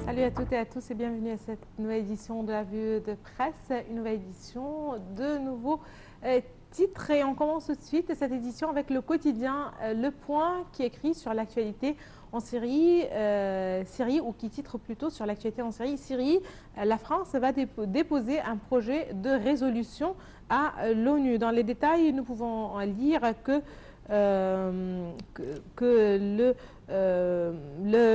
Salut à toutes et à tous et bienvenue à cette nouvelle édition de la Vue de Presse, une nouvelle édition de nouveaux titres. Et on commence tout de suite cette édition avec le quotidien Le Point qui écrit sur l'actualité en Syrie, ou qui titre plutôt sur l'actualité en Syrie. La France va déposer un projet de résolution à l'ONU. Dans les détails, nous pouvons lire que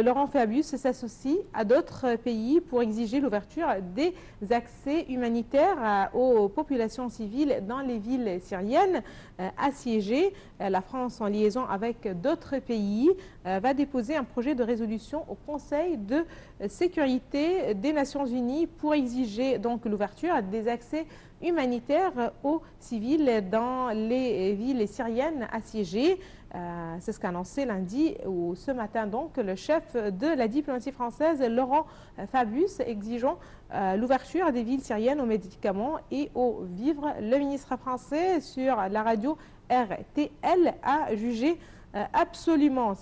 Laurent Fabius s'associe à d'autres pays pour exiger l'ouverture des accès humanitaires aux populations civiles dans les villes syriennes assiégées. La France, en liaison avec d'autres pays, va déposer un projet de résolution au Conseil de sécurité des Nations Unies pour exiger donc l'ouverture des accès humanitaires aux civils dans les villes syriennes assiégées. C'est ce qu'a annoncé lundi ou ce matin donc le chef de la diplomatie française, Laurent Fabius, exigeant l'ouverture des villes syriennes aux médicaments et aux vivres. Le ministre français sur la radio RTL a jugé absolument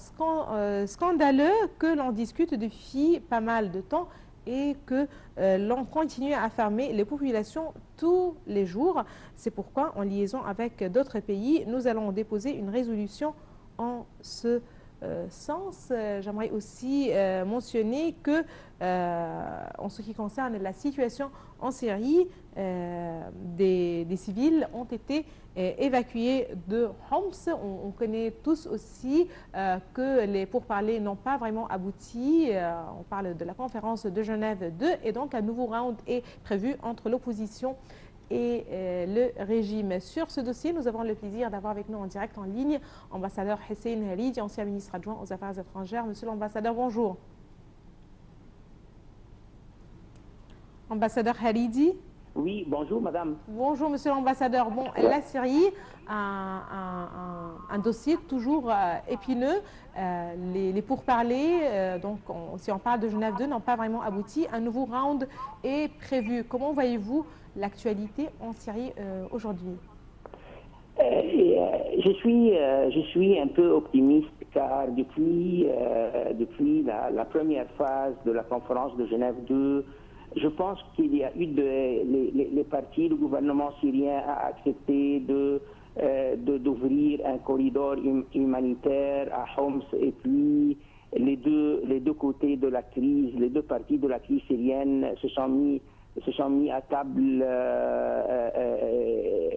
scandaleux que l'on discute depuis pas mal de temps et que l'on continue à fermer les populations tous les jours. C'est pourquoi, en liaison avec d'autres pays, nous allons déposer une résolution en ce sens. J'aimerais aussi mentionner que, en ce qui concerne la situation en Syrie, des civils ont été évacués de Homs. On connaît tous aussi que les pourparlers n'ont pas vraiment abouti. On parle de la conférence de Genève 2 et donc un nouveau round est prévu entre l'opposition et le régime. Sur ce dossier, nous avons le plaisir d'avoir avec nous en direct en ligne ambassadeur Hussein Halidi, ancien ministre adjoint aux Affaires étrangères. Monsieur l'ambassadeur, bonjour. Ambassadeur Halidi. Oui, bonjour madame. Bonjour monsieur l'ambassadeur. Bon, la Syrie, un dossier toujours épineux. Les pourparlers, donc si on parle de Genève 2, n'ont pas vraiment abouti. Un nouveau round est prévu. Comment voyez-vous l'actualité en Syrie aujourd'hui? Je suis un peu optimiste car depuis la première phase de la conférence de Genève 2, je pense qu'il y a eu les partis, le gouvernement syrien a accepté d'ouvrir un corridor humanitaire à Homs et puis les deux côtés de la crise, les deux parties de la crise syrienne se sont mis à table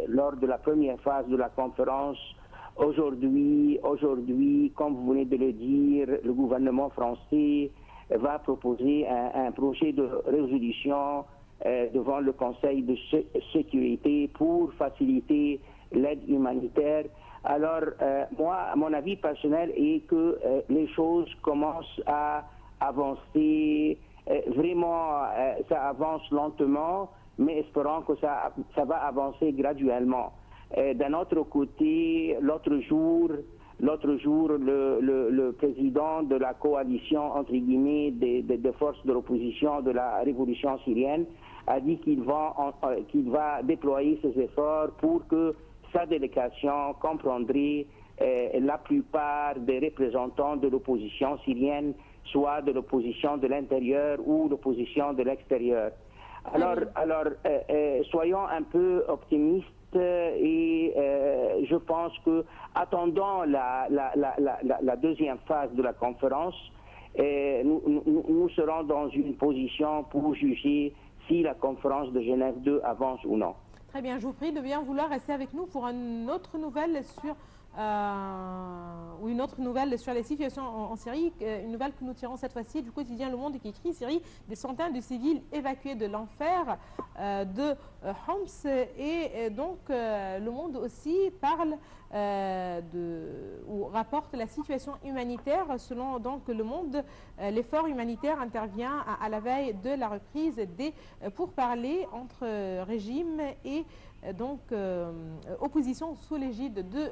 lors de la première phase de la conférence. Aujourd'hui, comme vous venez de le dire, le gouvernement français va proposer un projet de résolution devant le Conseil de sécurité pour faciliter l'aide humanitaire. Alors, moi, mon avis personnel est que les choses commencent à avancer. Vraiment, ça avance lentement, mais espérons que ça va avancer graduellement. D'un autre côté, l'autre jour, le président de la coalition, entre guillemets, des forces de l'opposition de la révolution syrienne a dit qu'il va déployer ses efforts pour que sa délégation comprendrait la plupart des représentants de l'opposition syrienne, soit de l'opposition de l'intérieur ou l'opposition de l'extérieur. Alors, soyons un peu optimistes et je pense que attendant la deuxième phase de la conférence, nous serons dans une position pour juger si la conférence de Genève 2 avance ou non. Très bien, je vous prie de bien vouloir rester avec nous pour une autre nouvelle sur la situation en Syrie, une nouvelle que nous tirons cette fois-ci du quotidien Le Monde qui écrit: Syrie, des centaines de civils évacués de l'enfer de Homs. Et donc Le Monde aussi parle ou rapporte la situation humanitaire. Selon donc Le Monde, l'effort humanitaire intervient à la veille de la reprise des pourparlers entre régime et donc opposition sous l'égide de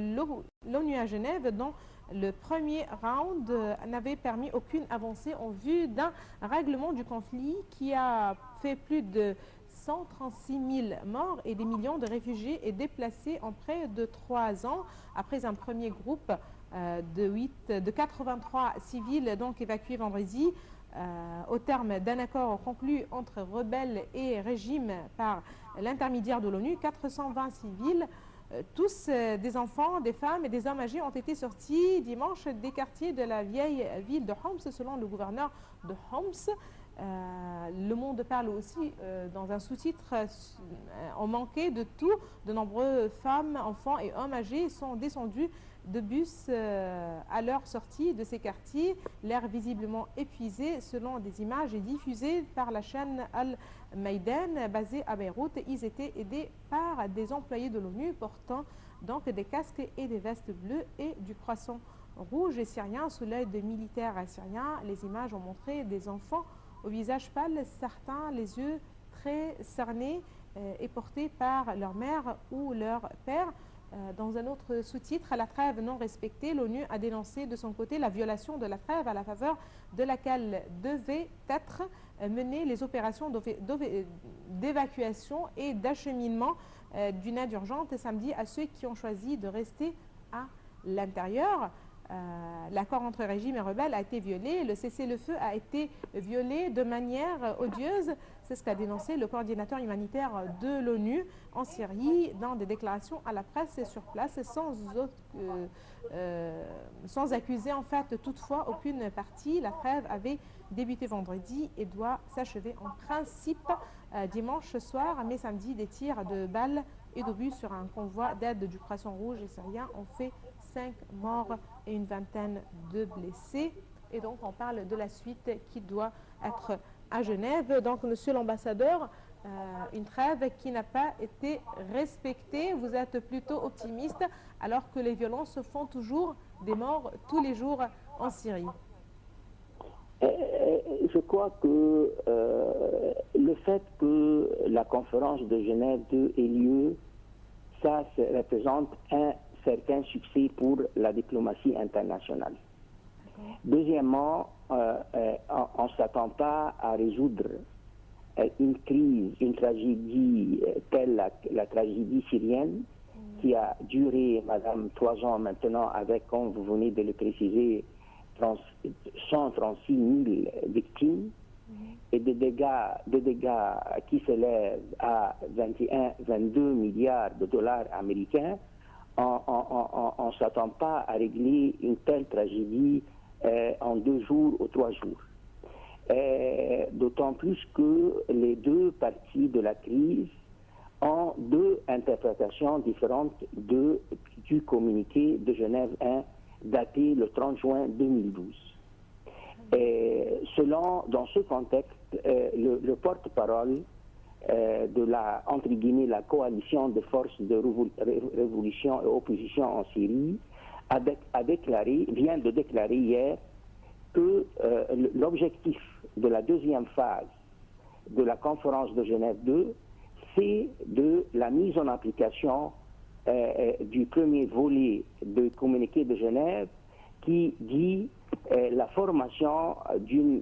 l'ONU à Genève, dont le premier round n'avait permis aucune avancée en vue d'un règlement du conflit qui a fait plus de 136 000 morts et des millions de réfugiés et déplacés en près de 3 ans. Après un premier groupe de 83 civils donc évacués vendredi au terme d'un accord conclu entre rebelles et régime par l'intermédiaire de l'ONU. 420 civils, tous des enfants, des femmes et des hommes âgés, ont été sortis dimanche des quartiers de la vieille ville de Homs, selon le gouverneur de Homs. Le Monde parle aussi dans un sous-titre on manquait de tout. De nombreuses femmes, enfants et hommes âgés sont descendus de bus à leur sortie de ces quartiers, l'air visiblement épuisé selon des images diffusées par la chaîne Al-Maïdan basée à Beyrouth. Ils étaient aidés par des employés de l'ONU portant donc des casques et des vestes bleues et du croissant rouge et syrien sous l'œil de militaires syriens. Les images ont montré des enfants au visage pâle, certains les yeux très cernés et portés par leur mère ou leur père. Dans un autre sous-titre, à la trêve non respectée, l'ONU a dénoncé de son côté la violation de la trêve à la faveur de laquelle devaient être menées les opérations d'évacuation et d'acheminement d'une aide urgente samedi à ceux qui ont choisi de rester à l'intérieur. L'accord entre régime et rebelles a été violé, le cessez-le-feu a été violé de manière odieuse. C'est ce qu'a dénoncé le coordinateur humanitaire de l'ONU en Syrie dans des déclarations à la presse et sur place, sans accuser en fait toutefois aucune partie. La trêve avait débuté vendredi et doit s'achever en principe dimanche soir, mais samedi, des tirs de balles et d'obus sur un convoi d'aide du Croissant Rouge et syrien ont fait 5 morts et une vingtaine de blessés. Et donc on parle de la suite qui doit être à Genève. Donc monsieur l'ambassadeur, une trêve qui n'a pas été respectée. Vous êtes plutôt optimiste alors que les violences font toujours des morts tous les jours en Syrie. Je crois que le fait que la conférence de Genève 2 ait lieu, ça représente un certain succès pour la diplomatie internationale. Deuxièmement, on ne s'attend pas à résoudre une crise, une tragédie telle la tragédie syrienne qui a duré, madame, 3 ans maintenant avec, comme vous venez de le préciser, 136 000 victimes et des dégâts qui s'élèvent à 22 milliards de dollars américains. On ne s'attend pas à régler une telle tragédie en 2 jours ou 3 jours. D'autant plus que les deux parties de la crise ont 2 interprétations différentes du communiqué de Genève 1 daté le 30 juin 2012. Dans ce contexte, le porte-parole de la, entre guillemets, la coalition de forces de révolution et opposition en Syrie vient de déclarer hier que l'objectif de la 2e phase de la conférence de Genève 2, c'est de la mise en application du premier volet du communiqué de Genève qui dit la formation d'une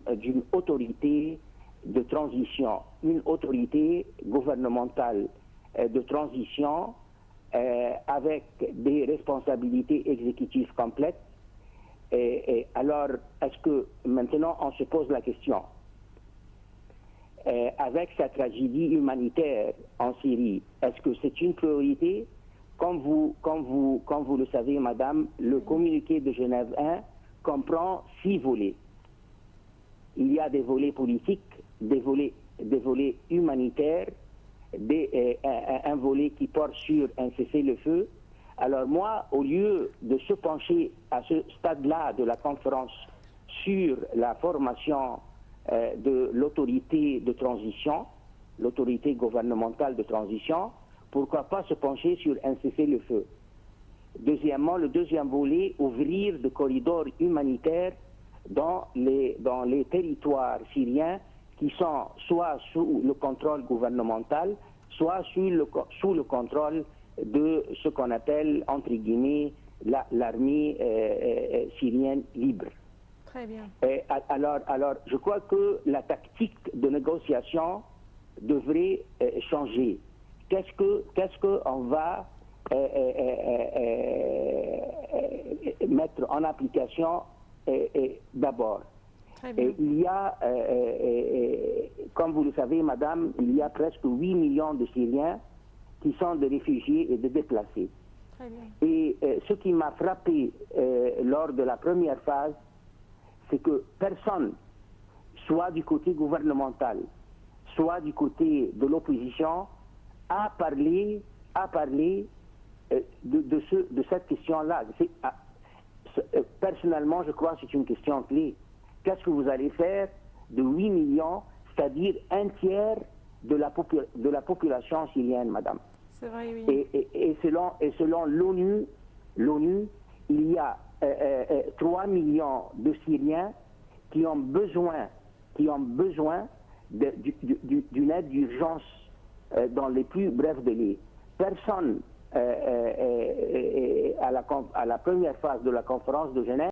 autorité de transition, une autorité gouvernementale de transition avec des responsabilités exécutives complètes. Alors, est-ce que maintenant on se pose la question, avec cette tragédie humanitaire en Syrie, est-ce que c'est une priorité? Comme vous le savez, madame, le communiqué de Genève 1 comprend 6 volets. Il y a des volets politiques, des volets humanitaires, un volet qui porte sur un cessez-le-feu. Alors moi, au lieu de se pencher à ce stade-là de la conférence sur la formation de l'autorité de transition, l'autorité gouvernementale de transition, pourquoi pas se pencher sur un cessez-le-feu? Deuxièmement, le 2e volet, ouvrir des corridors humanitaires dans les territoires syriens qui sont soit sous le contrôle gouvernemental, soit sous le contrôle de ce qu'on appelle, entre guillemets, l'armée syrienne libre. Très bien. Alors, je crois que la tactique de négociation devrait changer. Qu'est-ce qu'on va mettre en application d'abord. Et il y a, comme vous le savez, madame, il y a presque 8 millions de Syriens qui sont des réfugiés et des déplacés. Et ce qui m'a frappé lors de la première phase, c'est que personne, soit du côté gouvernemental, soit du côté de l'opposition, a parlé de cette question-là. Personnellement, je crois que c'est une question clé. Qu'est-ce que vous allez faire de 8 millions, c'est-à-dire un tiers de la population syrienne, madame? C'est vrai, oui. Et selon l'ONU, il y a 3 millions de Syriens qui ont besoin d'une aide d'urgence dans les plus brefs délais. Personne, à la première phase de la conférence de Genève,